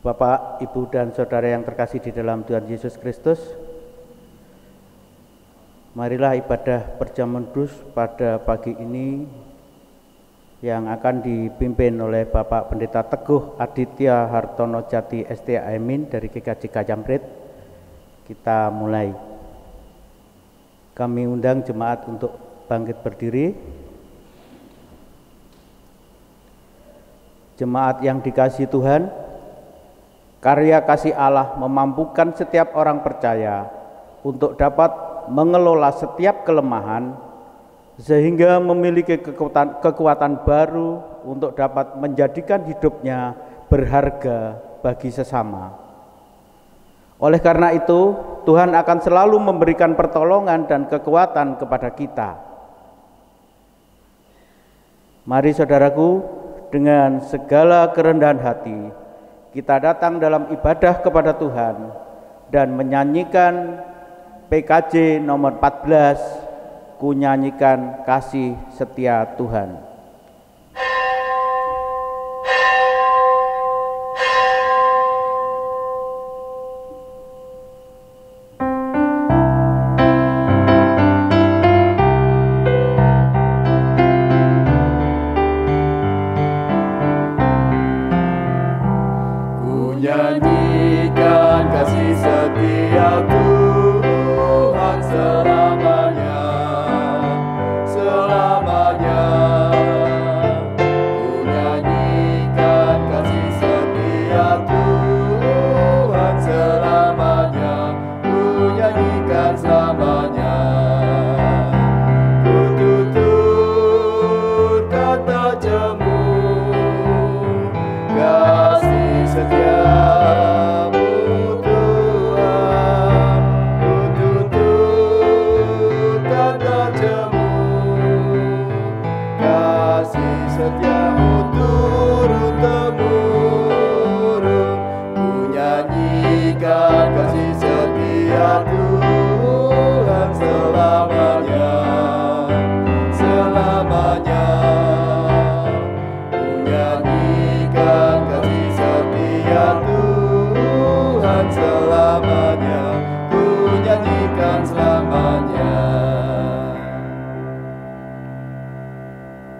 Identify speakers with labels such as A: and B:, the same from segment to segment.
A: Bapak, Ibu, dan Saudara yang terkasih di dalam Tuhan Yesus Kristus, marilah ibadah perjamuan kudus pada pagi ini yang akan dipimpin oleh Bapak Pendeta Teguh Aditya Hartono Jati STAMIN dari GKJ Kajambret. Kita mulai. Kami undang jemaat untuk bangkit berdiri. Jemaat yang dikasihi Tuhan, karya kasih Allah memampukan setiap orang percaya untuk dapat mengelola setiap kelemahan sehingga memiliki kekuatan baru untuk dapat menjadikan hidupnya berharga bagi sesama. Oleh karena itu, Tuhan akan selalu memberikan pertolongan dan kekuatan kepada kita. Mari saudaraku, dengan segala kerendahan hati, kita datang dalam ibadah kepada Tuhan dan menyanyikan PKJ nomor 14, Ku Nyanyikan Kasih Setia Tuhan.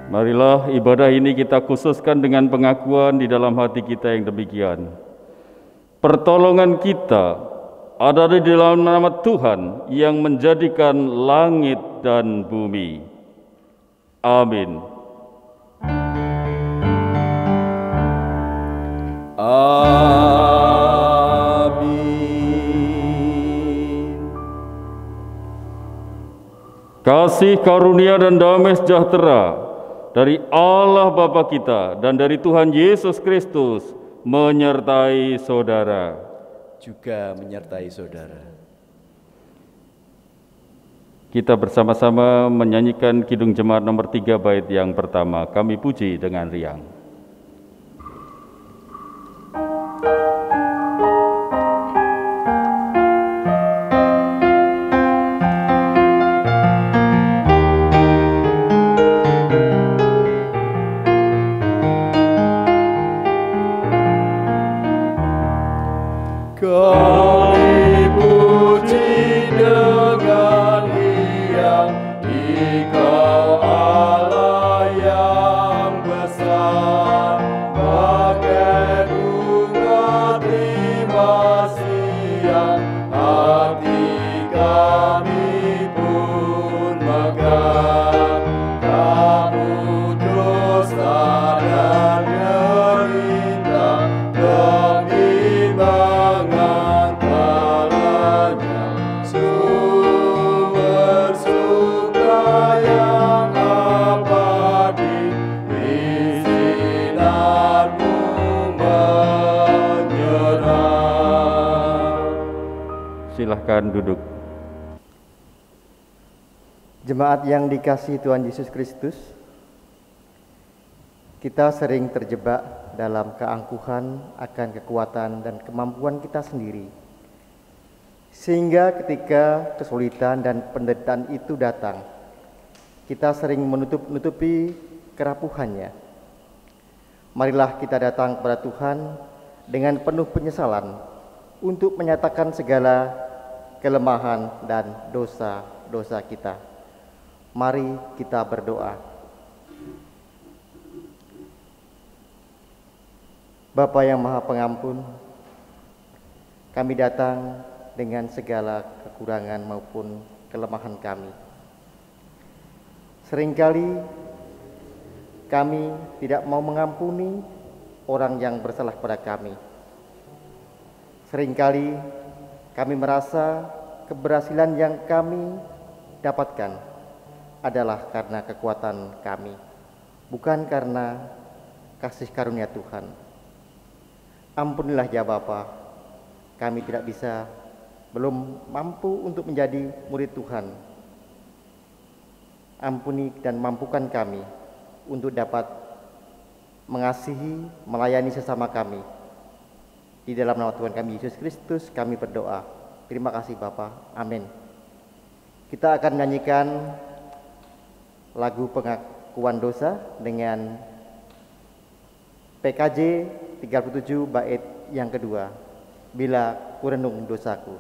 B: Marilah ibadah ini kita khususkan dengan pengakuan di dalam hati kita yang demikian. Pertolongan kita ada di dalam nama Tuhan yang menjadikan langit dan bumi. Amin.
C: Amin.
B: Kasih karunia dan damai sejahtera dari Allah Bapa kita dan dari Tuhan Yesus Kristus menyertai saudara.
C: Juga menyertai saudara.
B: Kita bersama-sama menyanyikan Kidung Jemaat nomor 3 bait yang pertama. Kami puji dengan riang. Silahkan duduk.
D: Jemaat yang dikasihi Tuhan Yesus Kristus, kita sering terjebak dalam keangkuhan akan kekuatan dan kemampuan kita sendiri. Sehingga ketika kesulitan dan penderitaan itu datang, kita sering menutupi kerapuhannya. Marilah kita datang kepada Tuhan dengan penuh penyesalan untuk menyatakan segala kelemahan dan dosa-dosa kita. Mari kita berdoa. Bapa yang Maha Pengampun, kami datang dengan segala kekurangan maupun kelemahan kami. Seringkali kami tidak mau mengampuni orang yang bersalah pada kami. Seringkali kami merasa keberhasilan yang kami dapatkan adalah karena kekuatan kami, bukan karena kasih karunia Tuhan. Ampunilah ya Bapa, kami tidak bisa, belum mampu untuk menjadi murid Tuhan. Ampuni dan mampukan kami untuk dapat mengasihi, melayani sesama kami. Di dalam nama Tuhan kami Yesus Kristus kami berdoa. Terima kasih Bapa. Amin. Kita akan menyanyikan lagu pengakuan dosa dengan PKJ 37 bait yang kedua. Bila kurenung dosaku.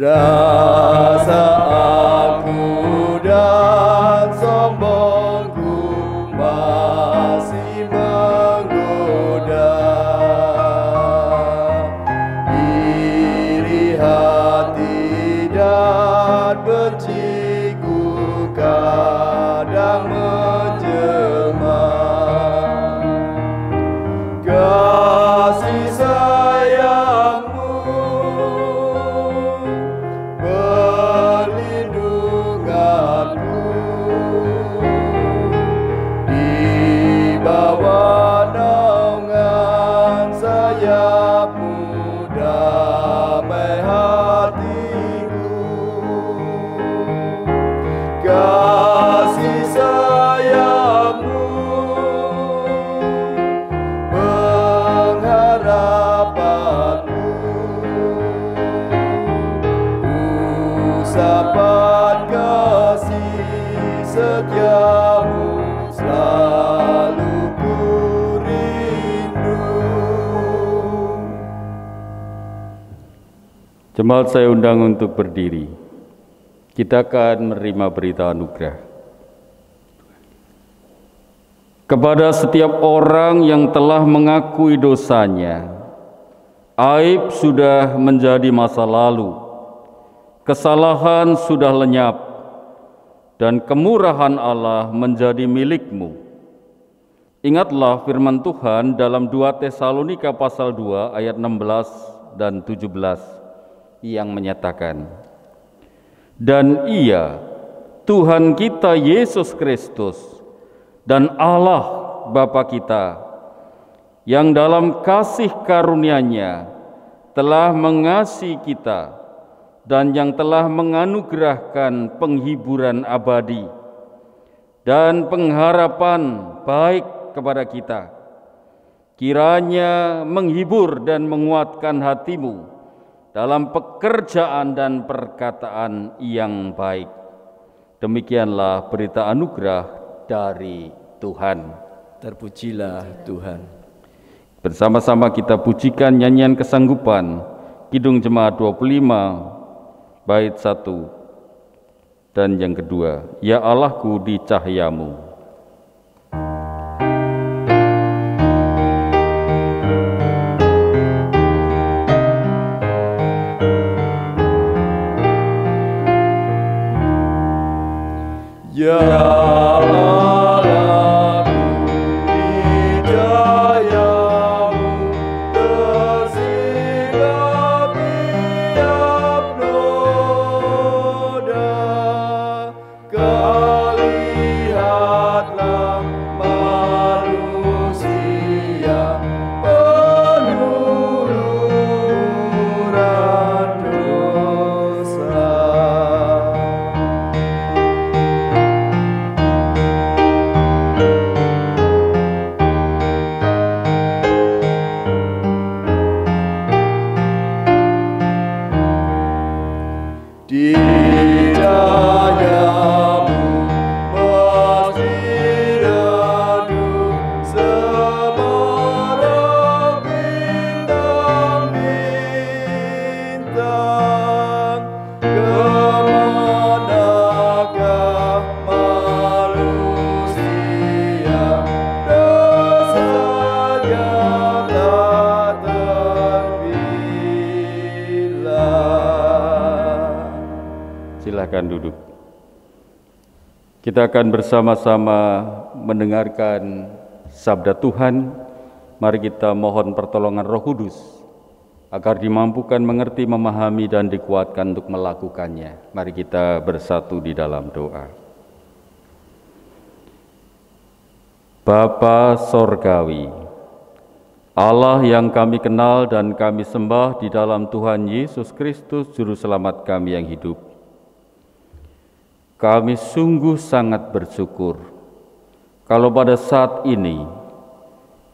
C: Rasa aku dan sombongku masih menggoda, iri hati dan benciku kadang menjelma. Kasih sayangmu perlindunganku, di bawah naungan sayapmu damai hatiku. Kasih sayangmu pengharapanku, usapan kasih setiamu selalu ku rindu.
B: Jemaat saya undang untuk berdiri. Kita akan menerima berita anugerah. Kepada setiap orang yang telah mengakui dosanya, aib sudah menjadi masa lalu, kesalahan sudah lenyap, dan kemurahan Allah menjadi milikmu. Ingatlah firman Tuhan dalam 2 Tesalonika pasal 2 ayat 16 dan 17 yang menyatakan, dan Ia, Tuhan kita Yesus Kristus, dan Allah Bapa kita, yang dalam kasih karunia-Nya telah mengasihi kita dan yang telah menganugerahkan penghiburan abadi dan pengharapan baik kepada kita, kiranya menghibur dan menguatkan hatimu dalam pekerjaan dan perkataan yang baik. Demikianlah berita anugerah dari Tuhan.
C: Terpujilah Tuhan.
B: Bersama-sama kita pujikan nyanyian kesanggupan Kidung Jemaat 25 bait 1 dan yang kedua, Ya Allahku di cahayamu.
C: Ya Allahku di cahayamu, tersinggap tiap noda. Kau lihatlah manusia penuh lumuran dosa.
B: silakan duduk. Kita akan bersama-sama mendengarkan sabda Tuhan. Mari kita mohon pertolongan Roh Kudus agar dimampukan mengerti, memahami, dan dikuatkan untuk melakukannya. Mari kita bersatu di dalam doa. Bapa Sorgawi, Allah yang kami kenal dan kami sembah di dalam Tuhan Yesus Kristus, Juru Selamat kami yang hidup. Kami sungguh sangat bersyukur kalau pada saat ini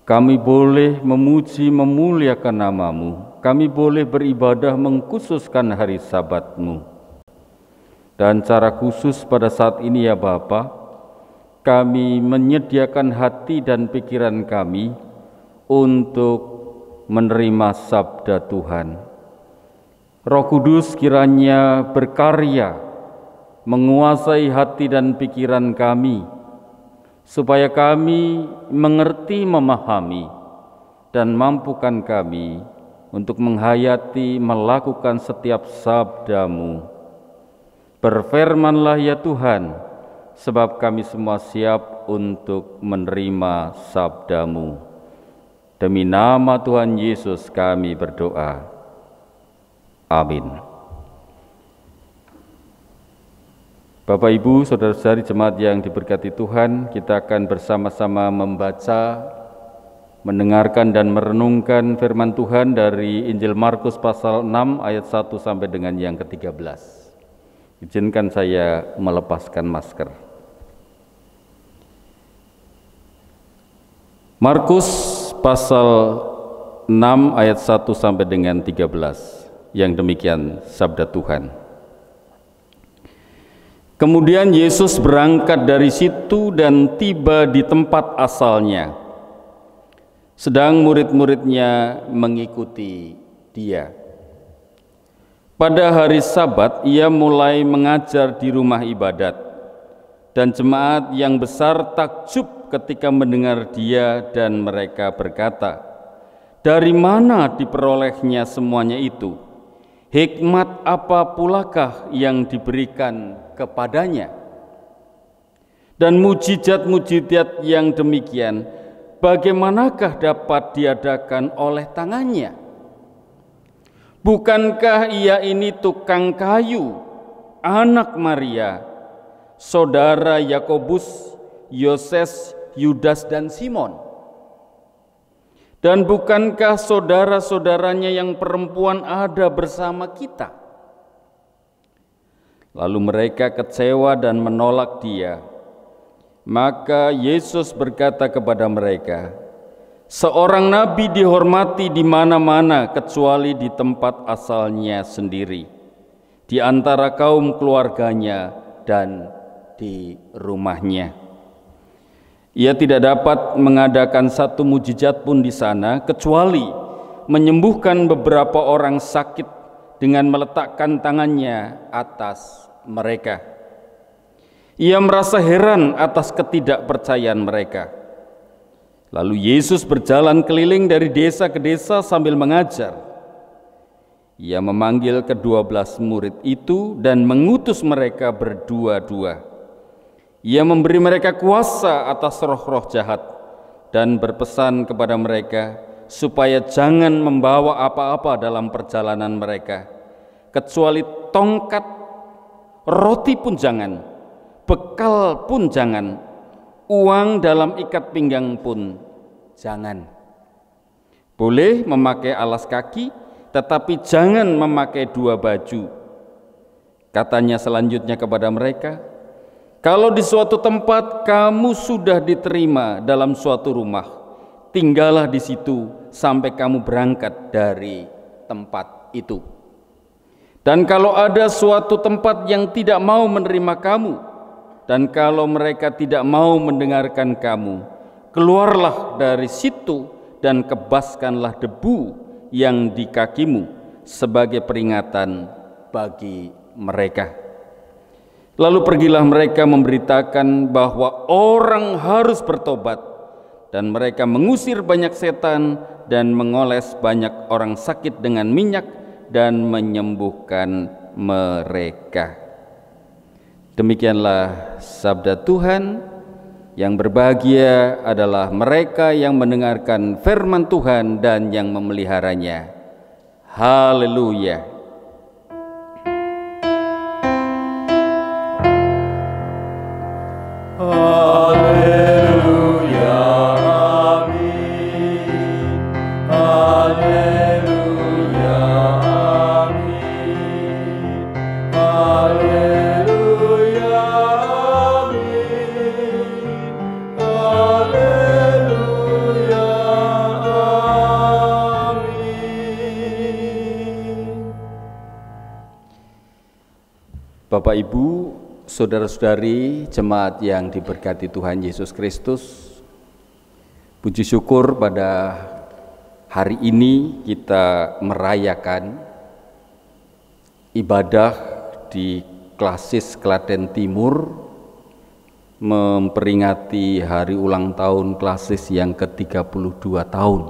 B: kami boleh memuji memuliakan nama-Mu, kami boleh beribadah mengkhususkan hari Sabat-Mu. Dan cara khusus pada saat ini ya Bapa, kami menyediakan hati dan pikiran kami untuk menerima sabda Tuhan. Roh Kudus kiranya berkarya, menguasai hati dan pikiran kami, supaya kami mengerti, memahami, dan mampukan kami untuk menghayati, melakukan setiap sabda-Mu. Berfirmanlah ya Tuhan, sebab kami semua siap untuk menerima sabda-Mu. Demi nama Tuhan Yesus kami berdoa. Amin. Bapak, Ibu, saudara-saudari jemaat yang diberkati Tuhan, kita akan bersama-sama membaca, mendengarkan dan merenungkan firman Tuhan dari Injil Markus pasal 6 ayat 1 sampai dengan yang ke-13. Izinkan saya melepaskan masker. Markus pasal 6 ayat 1 sampai dengan 13, yang demikian sabda Tuhan. Kemudian Yesus berangkat dari situ dan tiba di tempat asalnya. Sedang murid-muridnya mengikuti Dia. Pada hari Sabat ia mulai mengajar di rumah ibadat, dan jemaat yang besar takjub ketika mendengar Dia, dan mereka berkata, "Dari mana diperolehnya semuanya itu? Hikmat apa pulakah yang diberikan kepadanya? Dan mujizat-mujizat yang demikian, bagaimanakah dapat diadakan oleh tangannya? Bukankah ia ini tukang kayu, anak Maria, saudara Yakobus, Yoses, Yudas, dan Simon? Dan bukankah saudara-saudaranya yang perempuan ada bersama kita?" Lalu mereka kecewa dan menolak Dia. Maka Yesus berkata kepada mereka, "Seorang nabi dihormati di mana-mana kecuali di tempat asalnya sendiri, di antara kaum keluarganya dan di rumahnya. Ia tidak dapat mengadakan satu mujizat pun di sana, kecuali menyembuhkan beberapa orang sakit dengan meletakkan tangannya atas mereka." Ia merasa heran atas ketidakpercayaan mereka. Lalu Yesus berjalan keliling dari desa ke desa sambil mengajar. Ia memanggil ke-12 murid itu dan mengutus mereka berdua-dua. Ia memberi mereka kuasa atas roh-roh jahat dan berpesan kepada mereka supaya jangan membawa apa-apa dalam perjalanan mereka, kecuali tongkat, roti pun jangan, bekal pun jangan, uang dalam ikat pinggang pun jangan. Boleh memakai alas kaki, tetapi jangan memakai 2 baju. Katanya selanjutnya kepada mereka, "Kalau di suatu tempat kamu sudah diterima dalam suatu rumah, tinggallah di situ sampai kamu berangkat dari tempat itu. Dan kalau ada suatu tempat yang tidak mau menerima kamu, dan kalau mereka tidak mau mendengarkan kamu, keluarlah dari situ dan kebaskanlah debu yang di kakimu sebagai peringatan bagi mereka." Lalu pergilah mereka memberitakan bahwa orang harus bertobat, dan mereka mengusir banyak setan dan mengoles banyak orang sakit dengan minyak dan menyembuhkan mereka. Demikianlah sabda Tuhan. Yang berbahagia adalah mereka yang mendengarkan firman Tuhan dan yang memeliharanya. Haleluya.
C: Haleluya, amin. Haleluya, amin. Haleluya, amin. Haleluya, amin.
B: Bapak Ibu, saudara-saudari jemaat yang diberkati Tuhan Yesus Kristus, puji syukur pada hari ini kita merayakan ibadah di Klasis Klaten Timur, memperingati hari ulang tahun Klasis yang ke-32 tahun,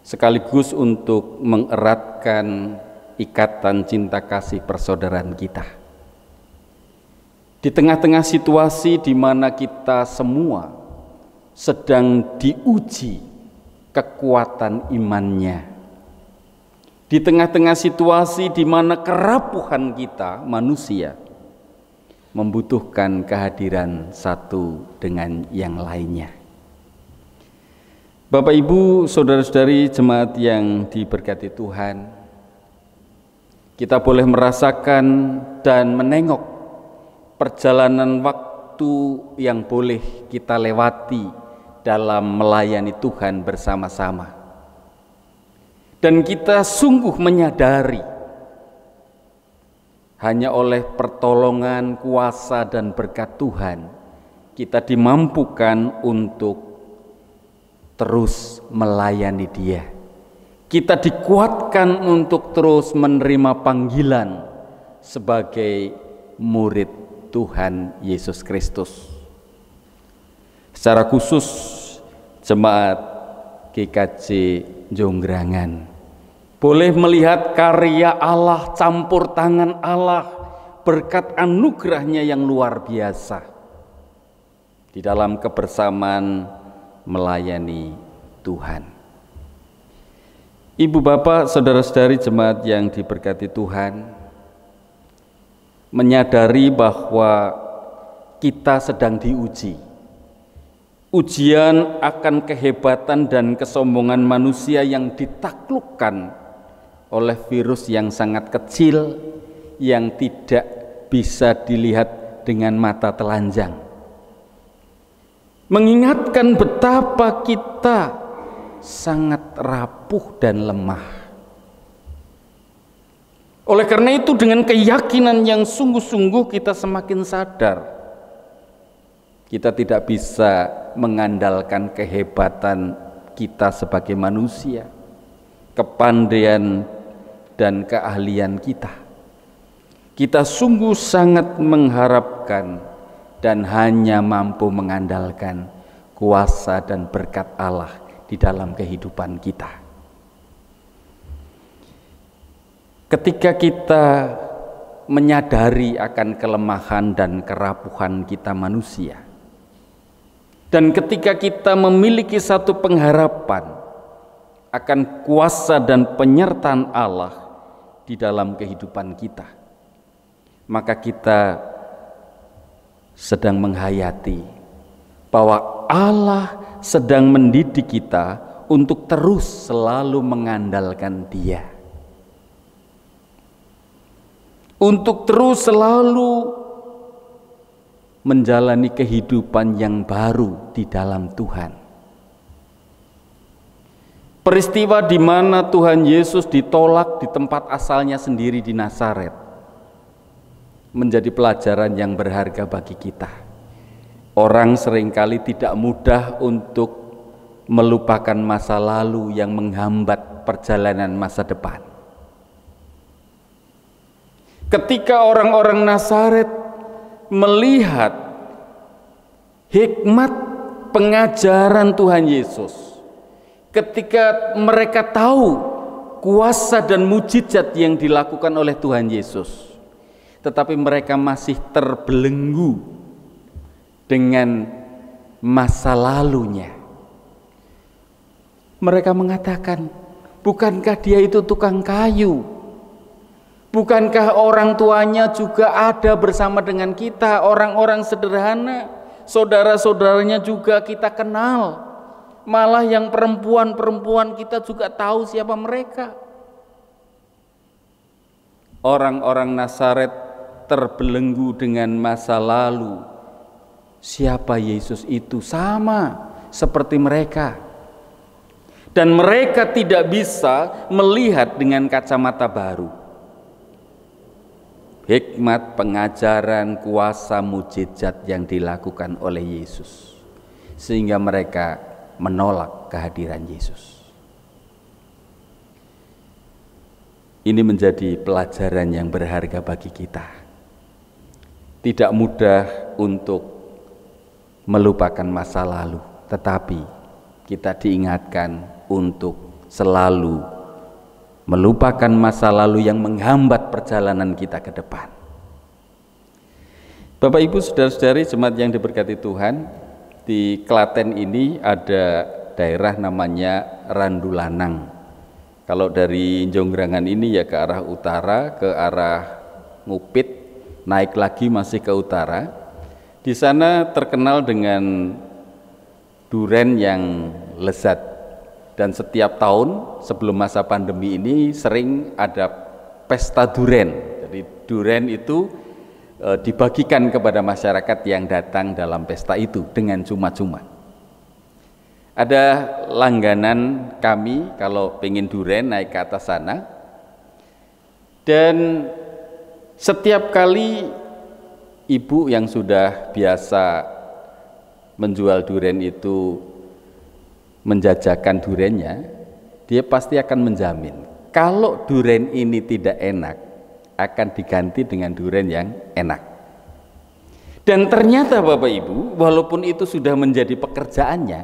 B: sekaligus untuk mengeratkan ikatan cinta kasih persaudaraan kita. Di tengah-tengah situasi di mana kita semua sedang diuji kekuatan imannya, di tengah-tengah situasi di mana kerapuhan kita manusia membutuhkan kehadiran satu dengan yang lainnya. Bapak Ibu, saudara-saudari jemaat yang diberkati Tuhan, kita boleh merasakan dan menengok perjalanan waktu yang boleh kita lewati dalam melayani Tuhan bersama-sama. Dan kita sungguh menyadari hanya oleh pertolongan, kuasa dan berkat Tuhan kita dimampukan untuk terus melayani Dia. Kita dikuatkan untuk terus menerima panggilan sebagai murid Tuhan Yesus Kristus. Secara khusus jemaat GKJ Jonggrangan boleh melihat karya Allah, campur tangan Allah, berkat anugerahnya yang luar biasa di dalam kebersamaan melayani Tuhan. Ibu bapak, saudara-saudari jemaat yang diberkati Tuhan, menyadari bahwa kita sedang diuji. Ujian akan kehebatan dan kesombongan manusia yang ditaklukkan oleh virus yang sangat kecil, yang tidak bisa dilihat dengan mata telanjang. Mengingatkan betapa kita sangat rapuh dan lemah. Oleh karena itu, dengan keyakinan yang sungguh-sungguh kita semakin sadar kita tidak bisa mengandalkan kehebatan kita sebagai manusia, kepandaian dan keahlian kita. Kita sungguh sangat mengharapkan dan hanya mampu mengandalkan kuasa dan berkat Allah di dalam kehidupan kita. Ketika kita menyadari akan kelemahan dan kerapuhan kita manusia, dan ketika kita memiliki satu pengharapan akan kuasa dan penyertaan Allah di dalam kehidupan kita, maka kita sedang menghayati bahwa Allah sedang mendidik kita untuk terus selalu mengandalkan Dia, untuk terus selalu menjalani kehidupan yang baru di dalam Tuhan. Peristiwa di mana Tuhan Yesus ditolak di tempat asalnya sendiri di Nazaret menjadi pelajaran yang berharga bagi kita. Orang seringkali tidak mudah untuk melupakan masa lalu yang menghambat perjalanan masa depan. Ketika orang-orang Nazaret melihat hikmat pengajaran Tuhan Yesus, ketika mereka tahu kuasa dan mujizat yang dilakukan oleh Tuhan Yesus, tetapi mereka masih terbelenggu dengan masa lalunya. Mereka mengatakan, bukankah dia itu tukang kayu? Bukankah orang tuanya juga ada bersama dengan kita, orang-orang sederhana, saudara-saudaranya juga kita kenal. Malah yang perempuan-perempuan kita juga tahu siapa mereka. Orang-orang Nazaret terbelenggu dengan masa lalu. Siapa Yesus itu? Sama seperti mereka. Dan mereka tidak bisa melihat dengan kacamata baru. Hikmat pengajaran, kuasa, mujizat yang dilakukan oleh Yesus, sehingga mereka menolak kehadiran Yesus. Ini menjadi pelajaran yang berharga bagi kita. Tidak mudah untuk melupakan masa lalu, tetapi kita diingatkan untuk selalu melupakan masa lalu yang menghambat perjalanan kita ke depan. Bapak Ibu saudara-saudari jemaat yang diberkati Tuhan, di Klaten ini ada daerah namanya Randulanang. Kalau dari Jonggrangan ini ya ke arah utara, ke arah Ngupit, naik lagi masih ke utara. Di sana terkenal dengan duren yang lezat, dan setiap tahun sebelum masa pandemi ini sering ada pesta duren. Jadi duren itu dibagikan kepada masyarakat yang datang dalam pesta itu dengan cuma-cuma. Ada langganan kami kalau pengen duren naik ke atas sana, dan setiap kali ibu yang sudah biasa menjual duren itu menjajakan durennya, dia pasti akan menjamin kalau duren ini tidak enak akan diganti dengan duren yang enak. Dan ternyata Bapak Ibu, walaupun itu sudah menjadi pekerjaannya,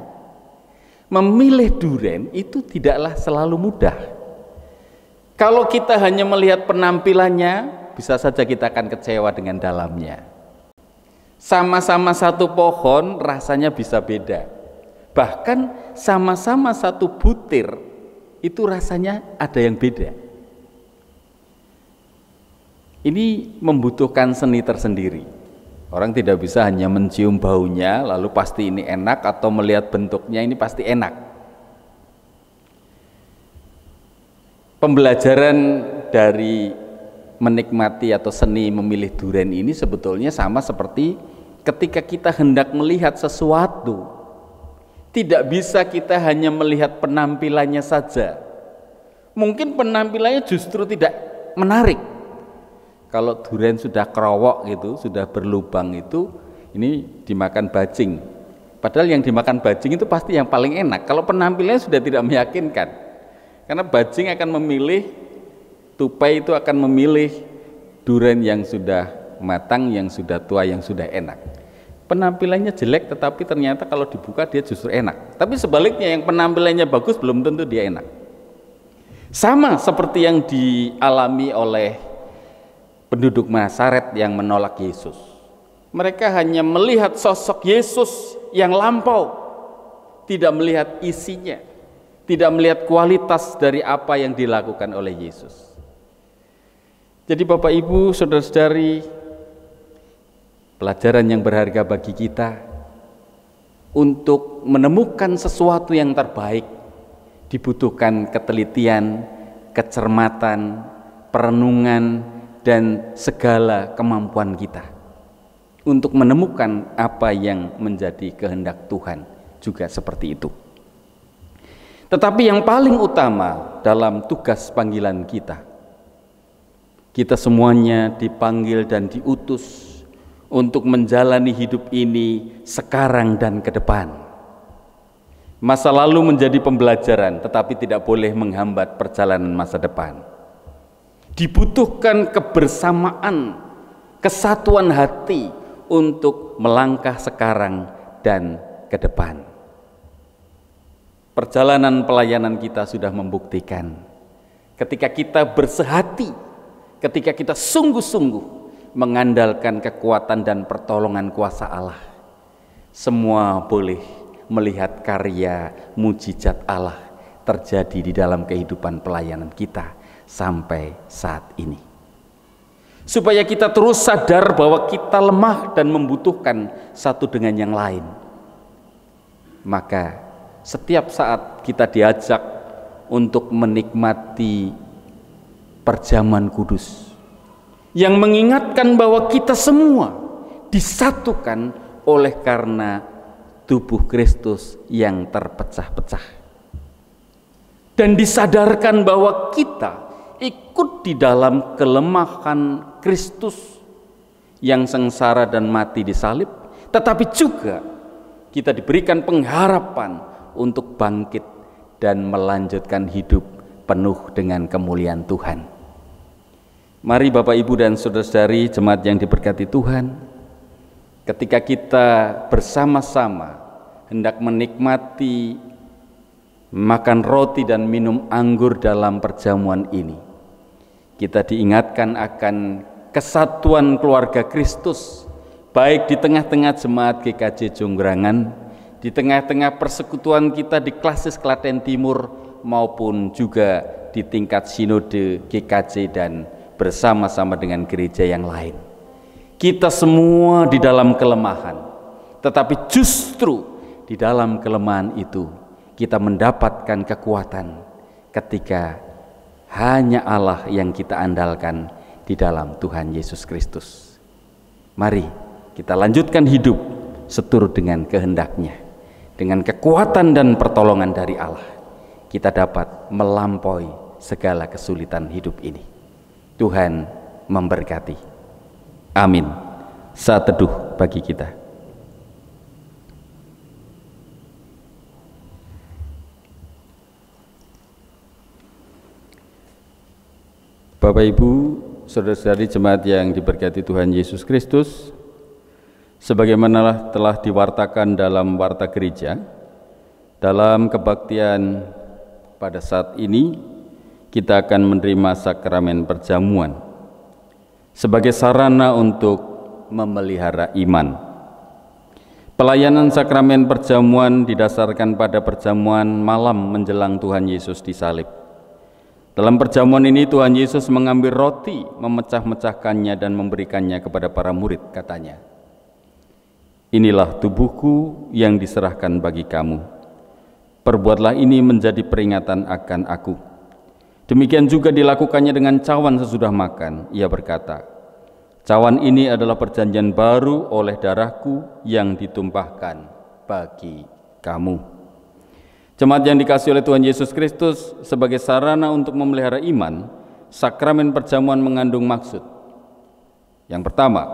B: memilih duren itu tidaklah selalu mudah. Kalau kita hanya melihat penampilannya, bisa saja kita akan kecewa dengan dalamnya. Sama-sama satu pohon rasanya bisa beda. Bahkan sama-sama satu butir itu rasanya ada yang beda. Ini membutuhkan seni tersendiri. Orang tidak bisa hanya mencium baunya lalu pasti ini enak, atau melihat bentuknya ini pasti enak. Pembelajaran dari menikmati atau seni memilih duren ini sebetulnya sama seperti ketika kita hendak melihat sesuatu. Tidak bisa kita hanya melihat penampilannya saja. Mungkin penampilannya justru tidak menarik. Kalau duren sudah kerowok gitu, sudah berlubang itu, ini dimakan bajing. Padahal yang dimakan bajing itu pasti yang paling enak. Kalau penampilannya sudah tidak meyakinkan. Karena bajing akan memilih, tupai itu akan memilih duren yang sudah matang, yang sudah tua, yang sudah enak. Penampilannya jelek tetapi ternyata kalau dibuka dia justru enak. Tapi sebaliknya yang penampilannya bagus belum tentu dia enak. Sama seperti yang dialami oleh penduduk Nazaret yang menolak Yesus. Mereka hanya melihat sosok Yesus yang lampau, tidak melihat isinya, tidak melihat kualitas dari apa yang dilakukan oleh Yesus. Jadi Bapak Ibu, saudara-saudari, pelajaran yang berharga bagi kita untuk menemukan sesuatu yang terbaik dibutuhkan ketelitian, kecermatan, perenungan, dan segala kemampuan kita untuk menemukan apa yang menjadi kehendak Tuhan juga seperti itu. Tetapi yang paling utama dalam tugas panggilan kita, kita semuanya dipanggil dan diutus untuk menjalani hidup ini sekarang dan ke depan. Masa lalu menjadi pembelajaran, tetapi tidak boleh menghambat perjalanan masa depan. Dibutuhkan kebersamaan, kesatuan hati untuk melangkah sekarang dan ke depan. Perjalanan pelayanan kita sudah membuktikan, ketika kita bersehati, ketika kita sungguh-sungguh
E: mengandalkan kekuatan dan pertolongan kuasa Allah. Semua boleh melihat karya mujizat Allah terjadi di dalam kehidupan pelayanan kita sampai saat ini. Supaya kita terus sadar bahwa kita lemah dan membutuhkan satu dengan yang lain. Maka setiap saat kita diajak untuk menikmati perjamuan kudus yang mengingatkan bahwa kita semua disatukan oleh karena tubuh Kristus yang terpecah-pecah, dan disadarkan bahwa kita ikut di dalam kelemahan Kristus yang sengsara dan mati di salib, tetapi juga kita diberikan pengharapan untuk bangkit dan melanjutkan hidup penuh dengan kemuliaan Tuhan. Mari Bapak Ibu dan saudara-saudari jemaat yang diberkati Tuhan, ketika kita bersama-sama hendak menikmati makan roti dan minum anggur dalam perjamuan ini, kita diingatkan akan kesatuan keluarga Kristus, baik di tengah-tengah jemaat GKJ Jonggrangan, di tengah-tengah persekutuan kita di Klasis Klaten Timur, maupun juga di tingkat sinode GKJ dan bersama-sama dengan gereja yang lain. Kita semua di dalam kelemahan, tetapi justru di dalam kelemahan itu kita mendapatkan kekuatan ketika hanya Allah yang kita andalkan di dalam Tuhan Yesus Kristus. Mari kita lanjutkan hidup seturut dengan kehendak-Nya. Dengan kekuatan dan pertolongan dari Allah, kita dapat melampaui segala kesulitan hidup ini. Tuhan memberkati. Amin. Saat teduh bagi kita. Bapak Ibu, saudara-saudari jemaat yang diberkati Tuhan Yesus Kristus, sebagaimana telah diwartakan dalam warta gereja, dalam kebaktian pada saat ini kita akan menerima sakramen perjamuan sebagai sarana untuk memelihara iman. Pelayanan sakramen perjamuan didasarkan pada perjamuan malam menjelang Tuhan Yesus disalib. Dalam perjamuan ini Tuhan Yesus mengambil roti, memecah-mecahkannya dan memberikannya kepada para murid, katanya, "Inilah tubuhku yang diserahkan bagi kamu. Perbuatlah ini menjadi peringatan akan aku." Demikian juga dilakukannya dengan cawan sesudah makan. Ia berkata, "Cawan ini adalah perjanjian baru oleh darahku yang ditumpahkan bagi kamu." Jemaat yang dikasihi oleh Tuhan Yesus Kristus, sebagai sarana untuk memelihara iman, sakramen perjamuan mengandung maksud. Yang pertama,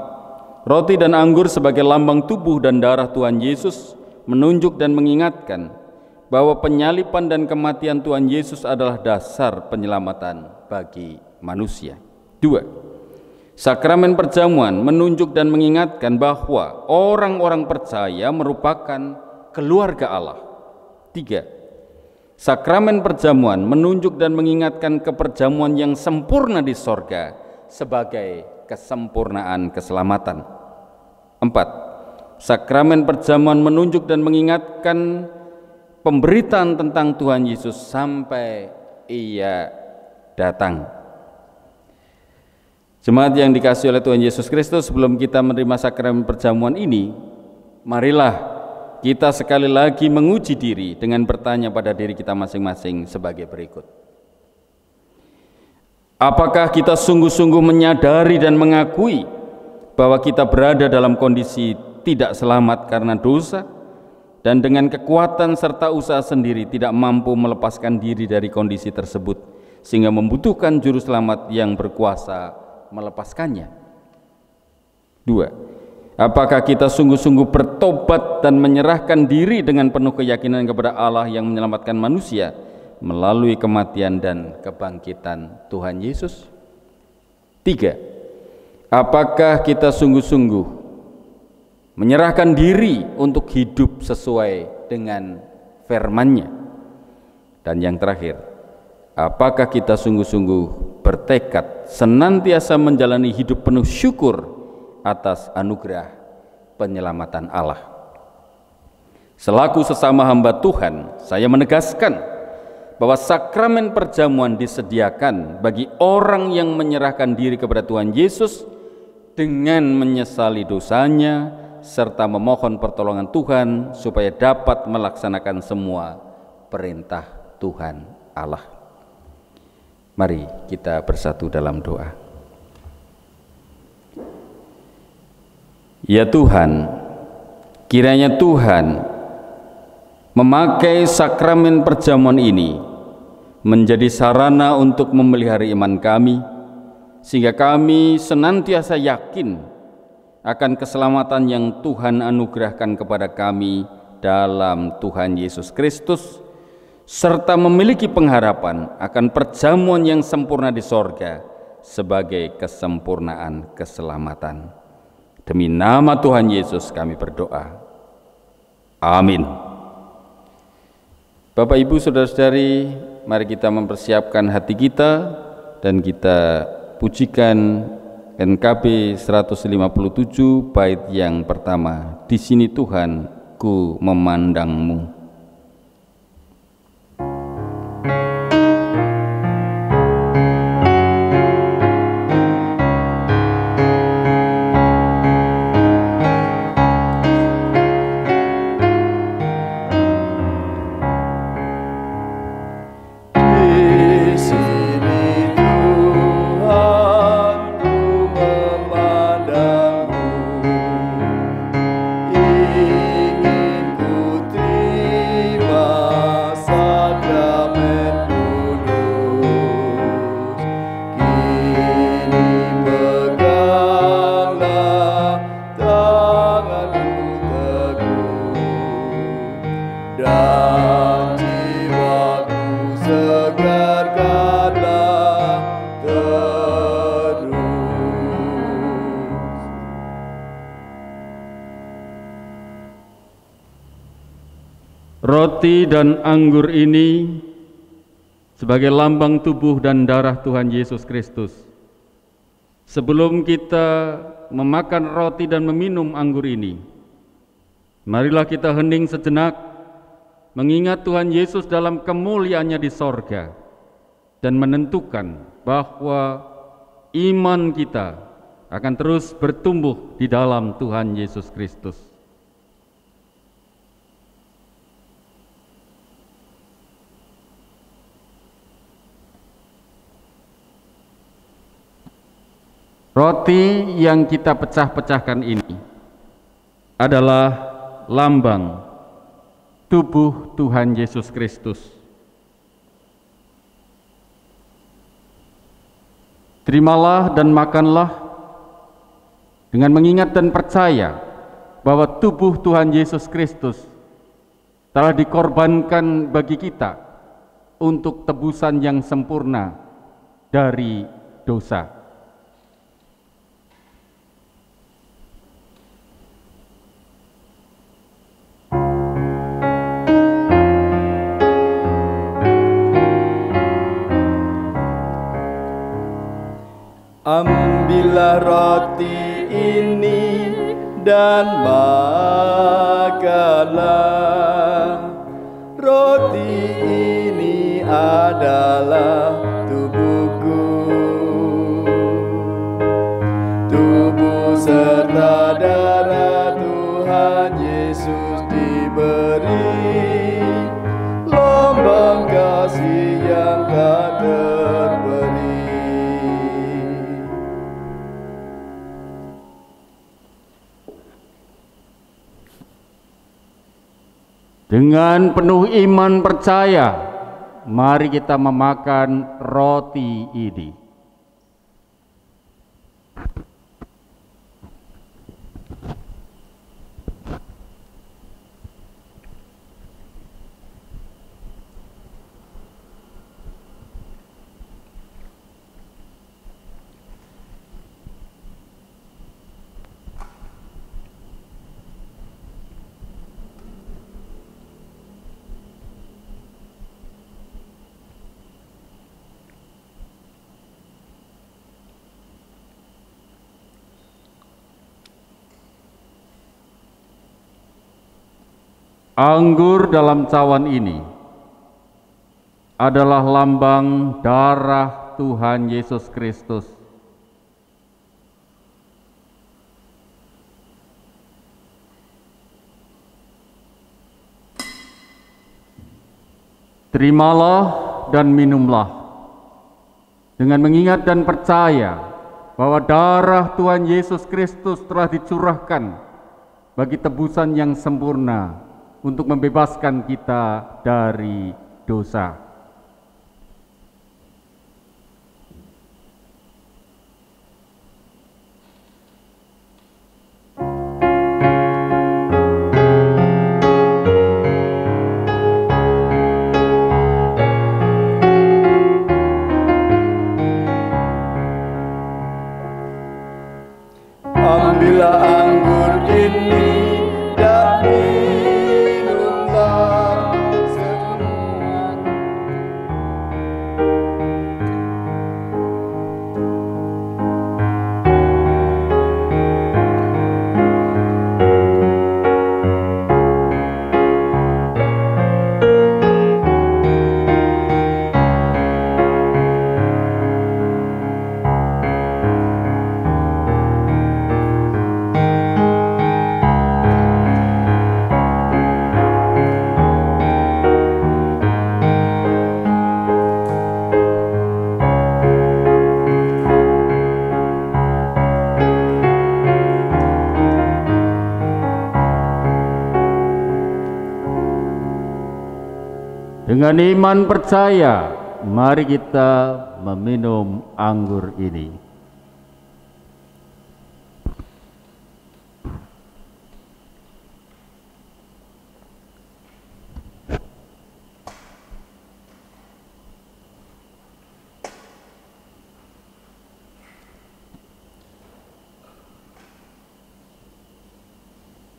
E: roti dan anggur sebagai lambang tubuh dan darah Tuhan Yesus menunjuk dan mengingatkan bahwa penyaliban dan kematian Tuhan Yesus adalah dasar penyelamatan bagi manusia. 2. Sakramen perjamuan menunjuk dan mengingatkan bahwa orang-orang percaya merupakan keluarga Allah. 3. Sakramen perjamuan menunjuk dan mengingatkan keperjamuan yang sempurna di sorga sebagai kesempurnaan keselamatan. 4. Sakramen perjamuan menunjuk dan mengingatkan pemberitaan tentang Tuhan Yesus sampai Ia datang. Jemaat yang dikasihi oleh Tuhan Yesus Kristus, sebelum kita menerima sakramen perjamuan ini, marilah kita sekali lagi menguji diri dengan bertanya pada diri kita masing-masing sebagai berikut. Apakah kita sungguh-sungguh menyadari dan mengakui bahwa kita berada dalam kondisi tidak selamat karena dosa, dan dengan kekuatan serta usaha sendiri tidak mampu melepaskan diri dari kondisi tersebut, sehingga membutuhkan juru selamat yang berkuasa melepaskannya? 2. Apakah kita sungguh-sungguh bertobat dan menyerahkan diri dengan penuh keyakinan kepada Allah yang menyelamatkan manusia melalui kematian dan kebangkitan Tuhan Yesus? 3. Apakah kita sungguh-sungguh menyerahkan diri untuk hidup sesuai dengan firman-Nya? Dan yang terakhir, apakah kita sungguh-sungguh bertekad senantiasa menjalani hidup penuh syukur atas anugerah penyelamatan Allah. Selaku sesama hamba Tuhan, saya menegaskan bahwa sakramen perjamuan disediakan bagi orang yang menyerahkan diri kepada Tuhan Yesus dengan menyesali dosanya serta memohon pertolongan Tuhan supaya dapat melaksanakan semua perintah Tuhan Allah. Mari kita bersatu dalam doa. Ya Tuhan, kiranya Tuhan memakai sakramen perjamuan ini menjadi sarana untuk memelihara iman kami, sehingga kami senantiasa yakin akan keselamatan yang Tuhan anugerahkan kepada kami dalam Tuhan Yesus Kristus, serta memiliki pengharapan akan perjamuan yang sempurna di sorga sebagai kesempurnaan keselamatan. Demi nama Tuhan Yesus kami berdoa. Amin. Bapak, Ibu, Saudara-saudari, mari kita mempersiapkan hati kita dan kita pujikan NKB 157 bait yang pertama. Di sini Tuhan, ku memandangmu.
B: Roti dan anggur ini sebagai lambang tubuh dan darah Tuhan Yesus Kristus. Sebelum kita memakan roti dan meminum anggur ini, marilah kita hening sejenak, mengingat Tuhan Yesus dalam kemuliaannya di sorga, dan menentukan bahwa iman kita akan terus bertumbuh di dalam Tuhan Yesus Kristus. Roti yang kita pecah-pecahkan ini adalah lambang tubuh Tuhan Yesus Kristus. Terimalah dan makanlah dengan mengingat dan percaya bahwa tubuh Tuhan Yesus Kristus telah dikorbankan bagi kita untuk tebusan yang sempurna dari dosa.
C: Ambillah roti ini dan makanlah. Roti ini adalah tubuhku, tubuh serta darah Tuhan Yesus diberi, lambang kasih yang tak terberi.
B: Dengan penuh iman percaya, mari kita memakan roti ini. Anggur dalam cawan ini adalah lambang darah Tuhan Yesus Kristus. Terimalah dan minumlah dengan mengingat dan percaya bahwa darah Tuhan Yesus Kristus telah dicurahkan bagi tebusan yang sempurna untuk membebaskan kita dari dosa.
C: Ambillah anggur ini dan minumlah semua.
B: Dengan iman percaya, mari kita meminum anggur ini.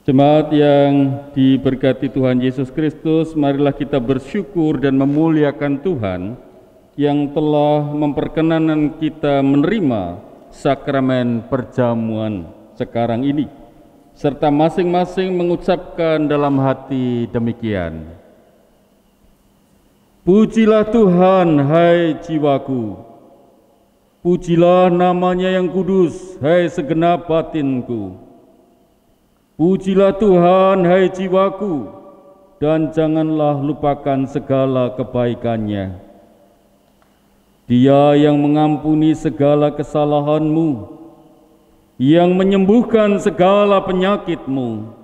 B: Jemaat yang diberkati Tuhan Yesus Kristus, marilah kita bersyukur dan memuliakan Tuhan yang telah memperkenankan kita menerima sakramen perjamuan sekarang ini, serta masing-masing mengucapkan dalam hati demikian: Pujilah Tuhan, hai jiwaku, pujilah namanya yang kudus, hai segenap batinku. Pujilah Tuhan, hai jiwaku, dan janganlah lupakan segala kebaikannya. Dia yang mengampuni segala kesalahanmu, yang menyembuhkan segala penyakitmu.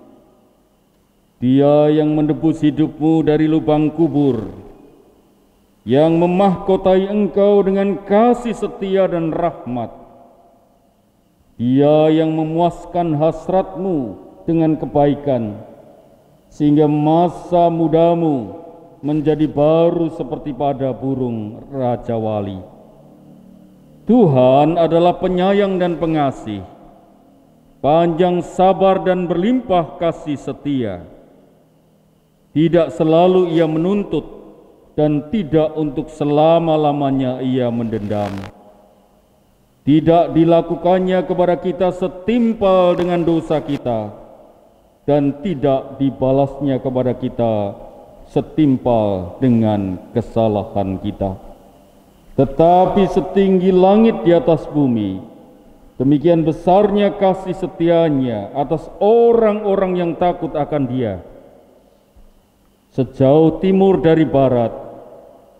B: Dia yang menebus hidupmu dari lubang kubur, yang memahkotai engkau dengan kasih setia dan rahmat. Dia yang memuaskan hasratmu dengan kebaikan, sehingga masa mudamu menjadi baru seperti pada burung Raja Wali. Tuhan adalah penyayang dan pengasih, panjang sabar dan berlimpah kasih setia. Tidak selalu Ia menuntut, dan tidak untuk selama-lamanya Ia mendendam. Tidak dilakukannya kepada kita setimpal dengan dosa kita, dan tidak dibalasnya kepada kita setimpal dengan kesalahan kita. Tetapi setinggi langit di atas bumi, demikian besarnya kasih setianya atas orang-orang yang takut akan Dia. Sejauh timur dari barat,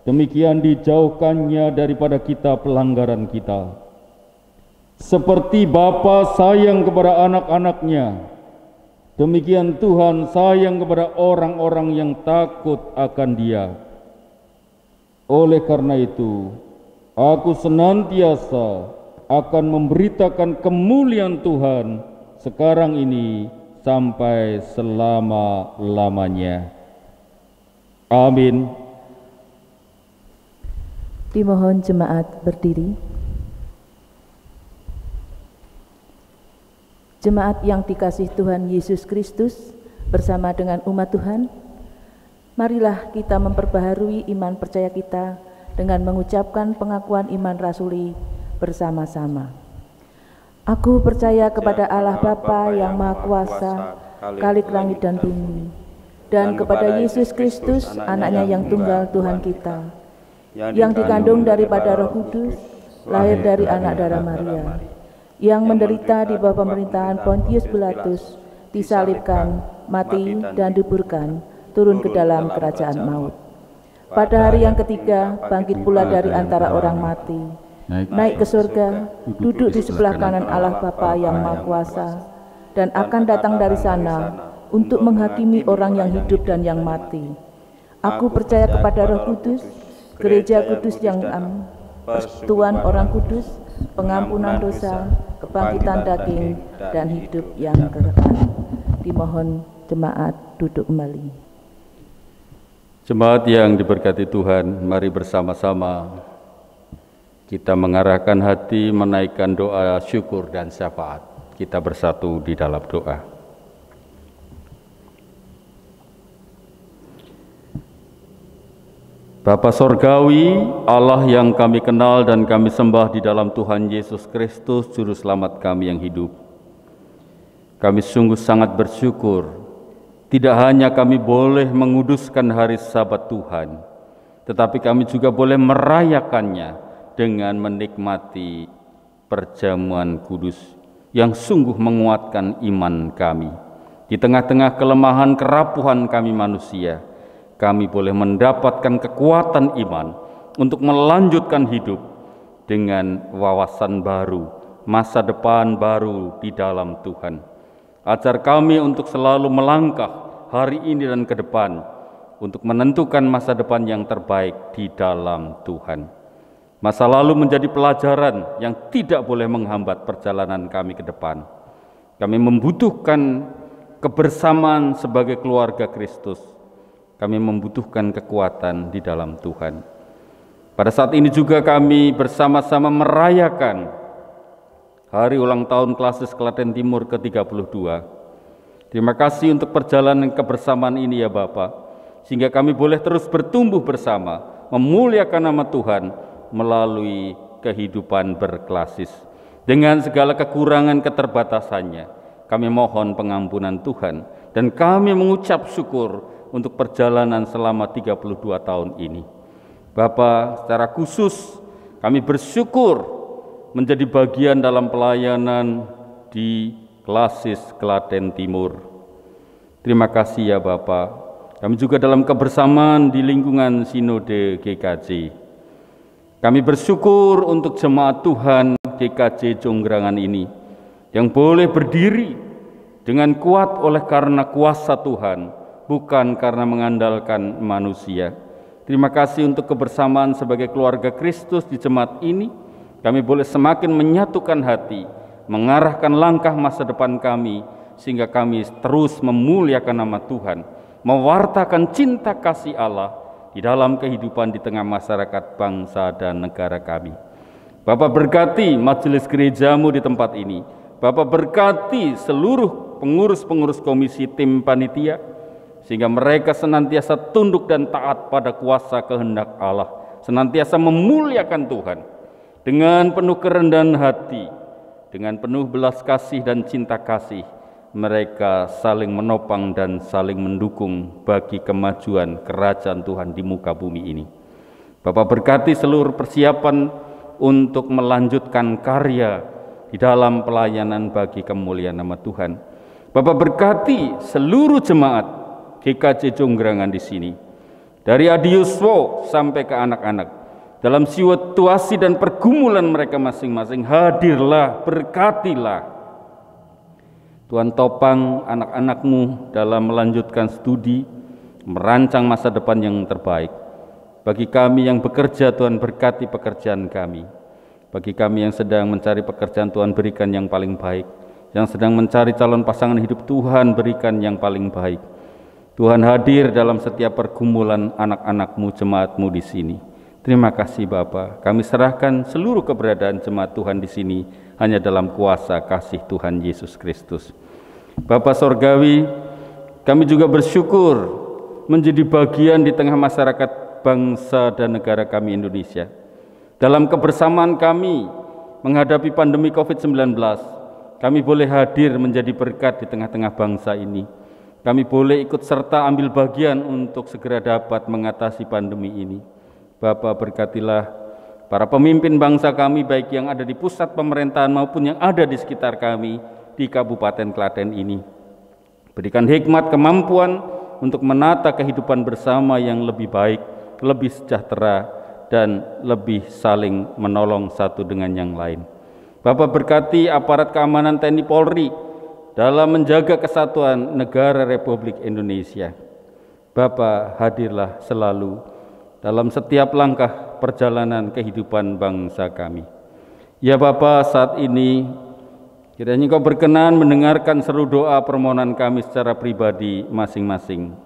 B: demikian dijauhkannya daripada kita pelanggaran kita. Seperti Bapa sayang kepada anak-anaknya, demikian Tuhan sayang kepada orang-orang yang takut akan Dia. Oleh karena itu, aku senantiasa akan memberitakan kemuliaan Tuhan sekarang ini sampai selama-lamanya. Amin.
F: Dimohon jemaat berdiri. Jemaat yang dikasih Tuhan Yesus Kristus bersama dengan umat Tuhan, marilah kita memperbaharui iman percaya kita dengan mengucapkan pengakuan iman rasuli bersama-sama. Aku percaya kepada Allah Bapa yang Maha Kuasa, Khalik langit dan bumi, dan kepada Yesus Kristus, anaknya yang tunggal Tuhan kita, yang dikandung daripada Roh Kudus, lahir dari anak darah Maria, yang menderita di bawah pemerintahan Pontius Pilatus, disalibkan, mati, dan dikuburkan, turun ke dalam kerajaan maut. Pada hari yang ketiga, bangkit pula dari antara orang mati, naik ke surga, duduk di sebelah kanan Allah Bapa yang Maha Kuasa, dan akan datang dari sana untuk menghakimi orang yang hidup dan yang mati. Aku percaya kepada Roh Kudus, Gereja Kudus yang persekutuan orang kudus, pengampunan dosa, kebangkitan daging, dan hidup yang kekal. Dimohon jemaat duduk kembali.
E: Jemaat yang diberkati Tuhan, mari bersama-sama kita mengarahkan hati, menaikkan doa syukur dan syafaat. Kita bersatu di dalam doa. Bapa Sorgawi, Allah yang kami kenal dan kami sembah di dalam Tuhan Yesus Kristus, Juru Selamat kami yang hidup. Kami sungguh sangat bersyukur, tidak hanya kami boleh menguduskan hari Sabat Tuhan, tetapi kami juga boleh merayakannya dengan menikmati perjamuan kudus yang sungguh menguatkan iman kami. Di tengah-tengah kelemahan kerapuhan kami manusia, kami boleh mendapatkan kekuatan iman untuk melanjutkan hidup dengan wawasan baru, masa depan baru di dalam Tuhan. Ajar kami untuk selalu melangkah hari ini dan ke depan untuk menentukan masa depan yang terbaik di dalam Tuhan. Masa lalu menjadi pelajaran yang tidak boleh menghambat perjalanan kami ke depan. Kami membutuhkan kebersamaan sebagai keluarga Kristus. Kami membutuhkan kekuatan di dalam Tuhan. Pada saat ini juga kami bersama-sama merayakan hari ulang tahun Klasis Klaten Timur ke-32. Terima kasih untuk perjalanan kebersamaan ini ya Bapa, sehingga kami boleh terus bertumbuh bersama, memuliakan nama Tuhan melalui kehidupan berklasis. Dengan segala kekurangan keterbatasannya, kami mohon pengampunan Tuhan, dan kami mengucap syukur untuk perjalanan selama 32 tahun ini. Bapa, secara khusus kami bersyukur menjadi bagian dalam pelayanan di Klasis Klaten Timur. Terima kasih ya Bapa. Kami juga dalam kebersamaan di lingkungan Sinode GKJ. Kami bersyukur untuk jemaat Tuhan GKJ Jonggrangan ini yang boleh berdiri dengan kuat oleh karena kuasa Tuhan, bukan karena mengandalkan manusia. Terima kasih untuk kebersamaan sebagai keluarga Kristus di jemaat ini. Kami boleh semakin menyatukan hati, mengarahkan langkah masa depan kami, sehingga kami terus memuliakan nama Tuhan, mewartakan cinta kasih Allah di dalam kehidupan di tengah masyarakat bangsa dan negara kami. Bapak berkati majelis gerejamu di tempat ini. Bapak berkati seluruh pengurus-pengurus komisi tim panitia, sehingga mereka senantiasa tunduk dan taat pada kuasa kehendak Allah, senantiasa memuliakan Tuhan. Dengan penuh kerendahan hati, dengan penuh belas kasih dan cinta kasih, mereka saling menopang dan saling mendukung bagi kemajuan kerajaan Tuhan di muka bumi ini. Bapak berkati seluruh persiapan untuk melanjutkan karya di dalam pelayanan bagi kemuliaan nama Tuhan. Bapak berkati seluruh jemaat GKJ Jonggrangan di sini, dari Adiuswo sampai ke anak-anak. Dalam situasi dan pergumulan mereka masing-masing, hadirlah, berkatilah. Tuhan topang anak-anakmu dalam melanjutkan studi, merancang masa depan yang terbaik. Bagi kami yang bekerja, Tuhan berkati pekerjaan kami. Bagi kami yang sedang mencari pekerjaan, Tuhan berikan yang paling baik. Yang sedang mencari calon pasangan hidup, Tuhan berikan yang paling baik. Tuhan hadir dalam setiap pergumulan anak-anakmu, jemaatmu di sini. Terima kasih Bapa. Kami serahkan seluruh keberadaan jemaat Tuhan di sini hanya dalam kuasa kasih Tuhan Yesus Kristus. Bapa Sorgawi, kami juga bersyukur menjadi bagian di tengah masyarakat bangsa dan negara kami Indonesia. Dalam kebersamaan kami menghadapi pandemi COVID-19, kami boleh hadir menjadi berkat di tengah-tengah bangsa ini.
B: kami boleh ikut serta ambil bagian untuk segera dapat mengatasi pandemi ini. Bapa, berkatilah para pemimpin bangsa kami, baik yang ada di pusat pemerintahan maupun yang ada di sekitar kami di Kabupaten Klaten ini. Berikan hikmat, kemampuan untuk menata kehidupan bersama yang lebih baik, lebih sejahtera, dan lebih saling menolong satu dengan yang lain. Bapa, berkati aparat keamanan TNI Polri dalam menjaga kesatuan negara Republik Indonesia. Bapa, hadirlah selalu dalam setiap langkah perjalanan kehidupan bangsa kami. Ya Bapa, saat ini kiranya Engkau berkenan mendengarkan seru doa permohonan kami secara pribadi masing-masing.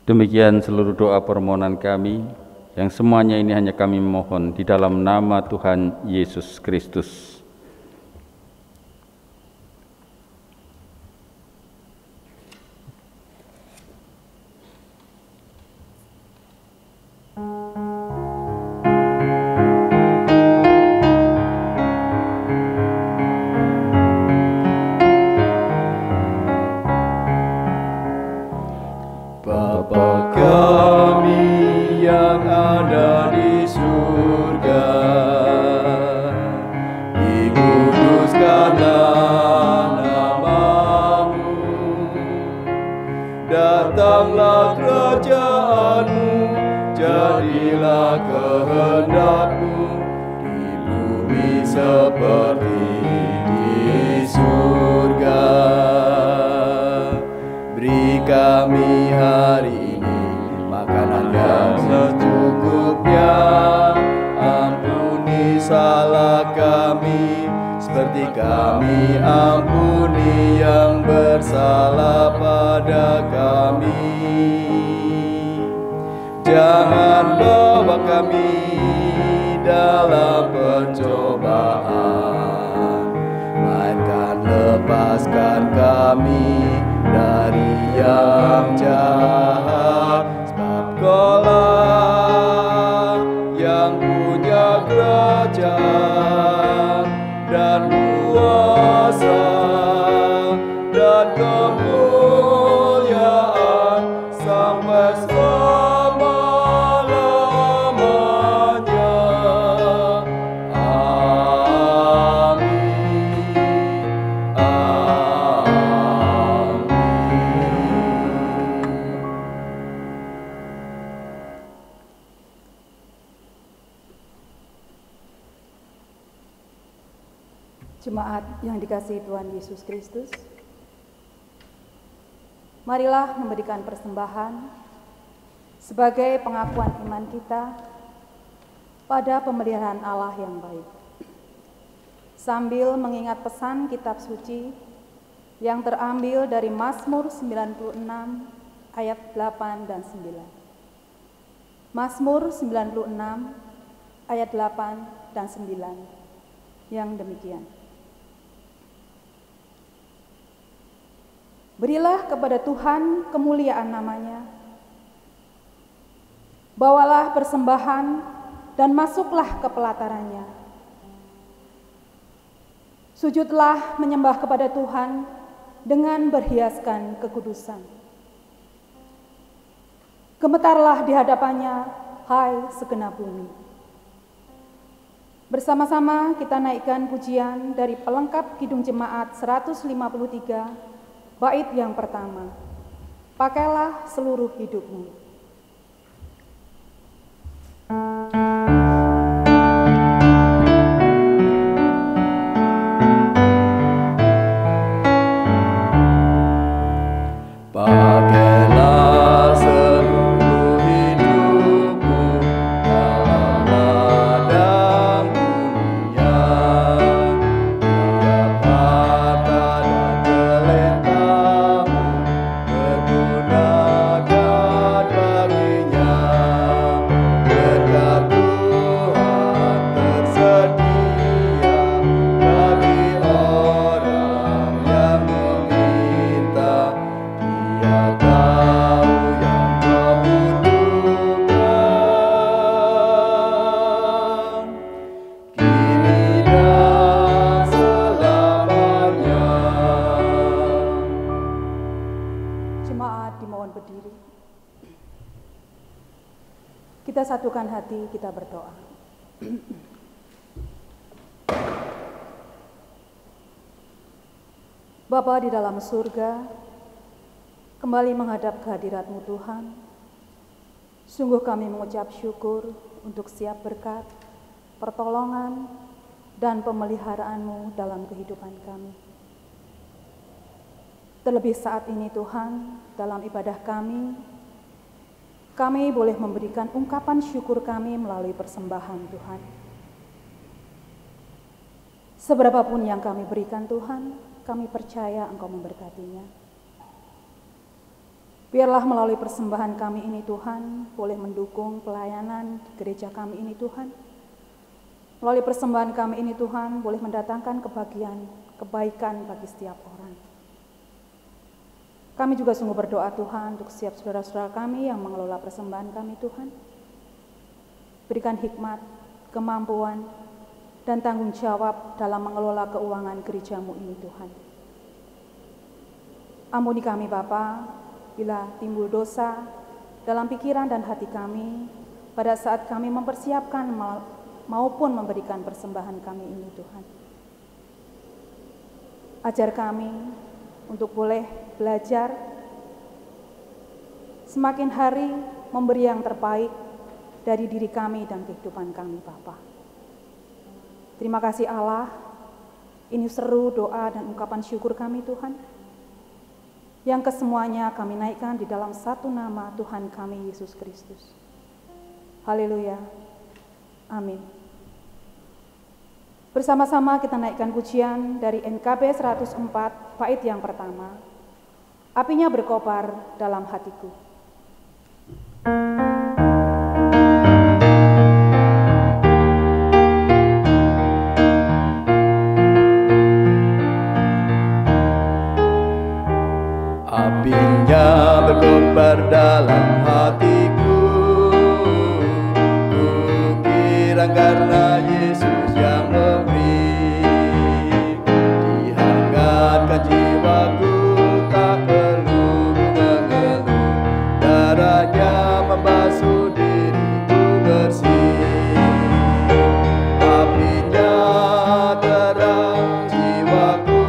B: Demikian seluruh doa permohonan kami, yang semuanya ini hanya kami mohon di dalam nama Tuhan Yesus Kristus.
C: Bapa kami yang ada di surga, dikuduskanlah nama-Mu, datanglah kerajaan-Mu, jadilah kehendak-Mu di bumi seperti di surga. Beri kami hari ini makanan yang secukupnya, ampuni salah kami seperti kami ampuni yang bersalah pada kami. Jangan bawa kami dalam pencobaan, melainkan lepaskan kami dari yang jahat. Sebab Kaulah yang punya kerajaan dan kuasa dan kemuliaan sampai selama-lamanya. Amin.
G: Jemaat yang dikasihi Tuhan Yesus Kristus, marilah memberikan persembahan sebagai pengakuan iman kita pada pemeliharaan Allah yang baik, sambil mengingat pesan kitab suci yang terambil dari Mazmur 96 ayat 8 dan 9. Mazmur 96 ayat 8 dan 9 yang demikian. Berilah kepada Tuhan kemuliaan namanya, bawalah persembahan dan masuklah ke pelatarannya. Sujudlah menyembah kepada Tuhan dengan berhiaskan kekudusan. Gemetarlah di hadapannya, hai segenap bumi. Bersama-sama kita naikkan pujian dari pelengkap Kidung Jemaat 153, bait yang pertama, pakailah seluruh hidupmu.
C: Pakailah seluruh hidupmu dalam ladang dunia, tiap harta dan talentamu Dia tahu yang kau butuhkan, kini dan selamanya.
G: Jemaat dimohon berdiri. Kita satukan hati, kita berdoa. Bapa di dalam surga, kembali menghadap kehadirat-Mu Tuhan, sungguh kami mengucap syukur untuk setiap berkat, pertolongan, dan pemeliharaan-Mu dalam kehidupan kami. Terlebih saat ini Tuhan, dalam ibadah kami boleh memberikan ungkapan syukur kami melalui persembahan Tuhan. Seberapapun yang kami berikan Tuhan, kami percaya Engkau memberkatinya. Biarlah melalui persembahan kami ini Tuhan, boleh mendukung pelayanan di gereja kami ini Tuhan. Melalui persembahan kami ini Tuhan, boleh mendatangkan kebaikan bagi setiap orang. Kami juga sungguh berdoa Tuhan untuk setiap saudara-saudara kami yang mengelola persembahan kami Tuhan. Berikan hikmat, kemampuan, dan tanggung jawab dalam mengelola keuangan gereja-Mu ini Tuhan. Ampuni kami Bapa, bila timbul dosa dalam pikiran dan hati kami pada saat kami mempersiapkan maupun memberikan persembahan kami ini Tuhan. Ajar kami untuk boleh belajar semakin hari memberi yang terbaik dari diri kami dan kehidupan kami Bapa. Terima kasih Allah, ini seru doa dan ungkapan syukur kami Tuhan, yang kesemuanya kami naikkan di dalam satu nama Tuhan kami Yesus Kristus. Haleluya, amin. Bersama-sama kita naikkan pujian dari NKB 104 bait yang pertama, Apinya Berkobar Dalam Hatiku.
C: Apinya berkobar dalam hatiku, kukira karena Yesus yang memberi. Dihangatkan jiwaku, tak perlu mengeluh, darahnya membasuh diriku bersih. Apinya terang, jiwaku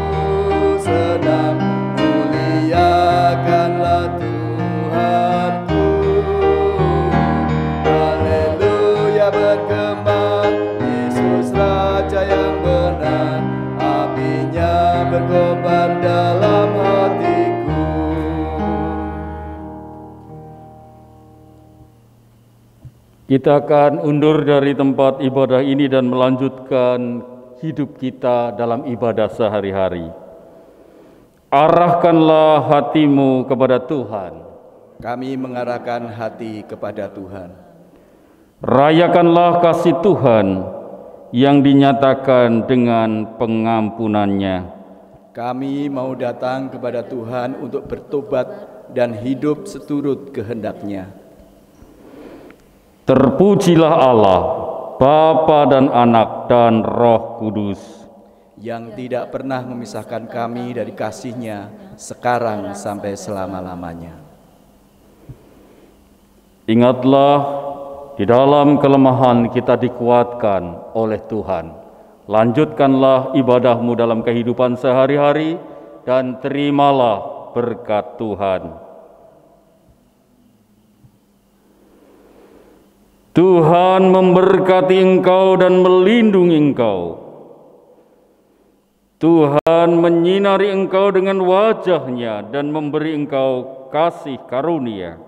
C: senang, muliakanlah Tuhanku. Haleluya bergema, Yesus Raja yang benar. Apinya berkobar dalam hatiku.
B: Kita akan undur dari tempat ibadah ini dan melanjutkan hidup kita dalam ibadah sehari-hari. Arahkanlah hatimu kepada Tuhan.
C: Kami mengarahkan hati kepada Tuhan.
B: Rayakanlah kasih Tuhan yang dinyatakan dengan pengampunannya.
C: Kami mau datang kepada Tuhan untuk bertobat dan hidup seturut kehendak-Nya.
B: Terpujilah Allah, Bapa dan Anak dan Roh Kudus,
C: yang tidak pernah memisahkan kami dari kasih-Nya sekarang sampai selama-lamanya.
B: Ingatlah, di dalam kelemahan kita dikuatkan oleh Tuhan. Lanjutkanlah ibadahmu dalam kehidupan sehari-hari dan terimalah berkat Tuhan. Tuhan memberkati engkau dan melindungi engkau. Tuhan menyinari engkau dengan wajah-Nya dan memberi engkau kasih karunia.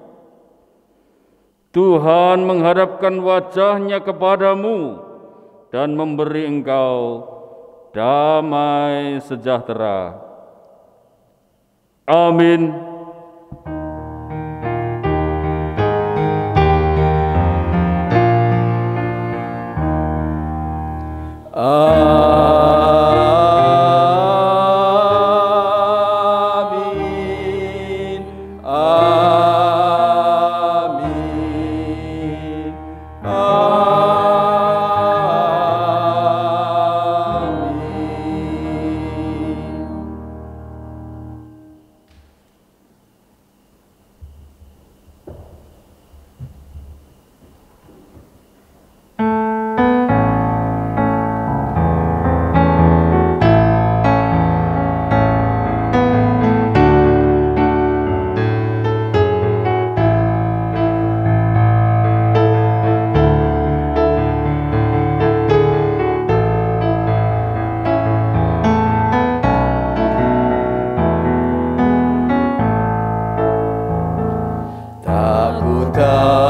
B: Tuhan menghadapkan wajah-Nya kepadamu dan memberi engkau damai sejahtera. Amin.
C: Amin, Amin. Tak ku tahu